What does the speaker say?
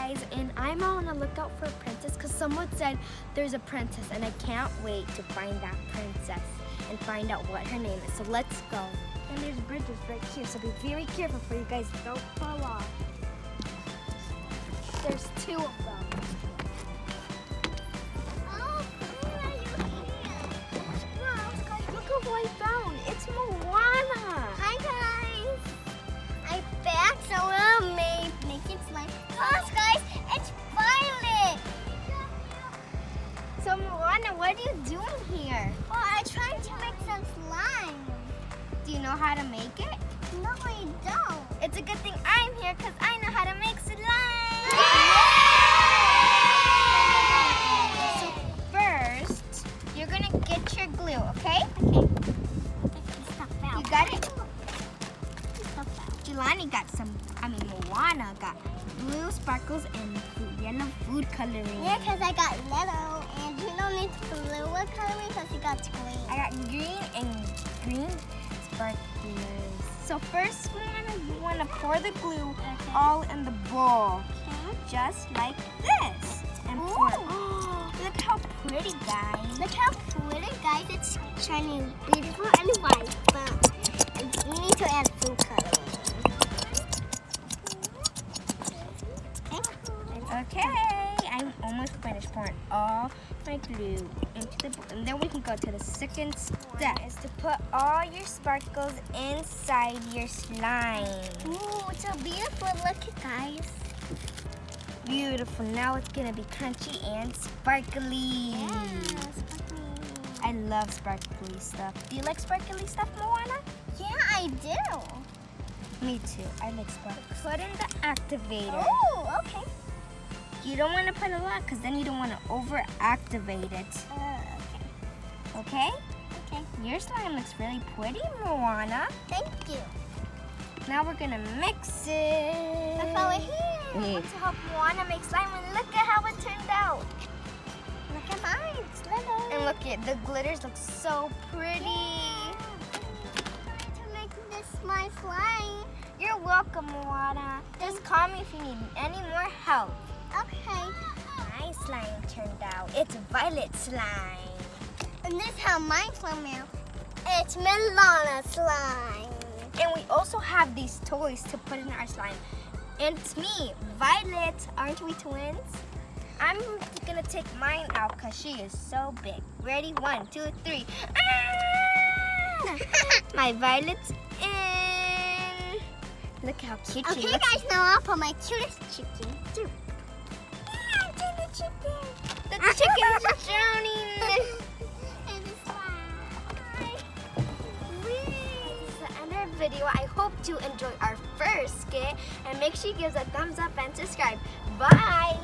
guys, and I'm on the lookout for a princess because someone said there's a princess, and I can't wait to find that princess and find out what her name is. So let's go. And there's bridges right here, so be very careful for you guys don't fall off. There's 2 of them. Oh, who are you here? Wow, guys, look at what I found. It's Moana. Hi guys. I'm back, so we'll make it slime. Plus guys, it's Violet. So Moana, what are you doing here? Well, I'm trying to make some slime. Do you know how to make it? No, I don't. It's a good thing I'm here because I know how to make slime. So first, you're gonna get your glue, okay? Okay. Stop out. You got it? Jelani got Moana got blue sparkles and yellow food coloring. Yeah, because I got yellow, and you don't need blue coloring because you got green. I got green and green sparklers. So first, you want to pour the glue all in the bowl, just like this. And pour it. Oh, look how pretty, guys. Look how pretty, guys. It's shiny, beautiful, and white. But we need to add food coloring. Okay, I'm almost finished pouring all my glue into the bowl. And then we can go to the second step, is to put all your sparkles inside your slime. Ooh, it's so beautiful. Look it, guys. Beautiful. Now it's gonna be crunchy and sparkly. Yeah, sparkly. I love sparkly stuff. Do you like sparkly stuff, Moana? Yeah, I do. Me too. I like sparkles. Put in the activator. Oh, okay. You don't want to put a lot because then you don't want to over-activate it. Okay. Okay? Okay. Your slime looks really pretty, Moana. Thank you. Now we're gonna mix it. Look over here. I want to help Moana make slime, and look at how it turned out. Look at mine. It's little. And look at the glitters look so pretty. To make this my slime. You're welcome, Moana. Just call me if you need any more help. Okay. My slime turned out. It's violet slime. And this is how my slime is. It's Moana slime. And we also have these toys to put in our slime. And it's me, Violet. Aren't we twins? I'm gonna take mine out because she is so big. Ready? 1, 2, 3. Ah! My Violet's in. Look how cute she Okay, looks. guys, now I'll put my cutest chicken. The chicken's drowning. And the slime. This is the end of our video. I hope you enjoy our first skit. And make sure you give us a thumbs up and subscribe. Bye.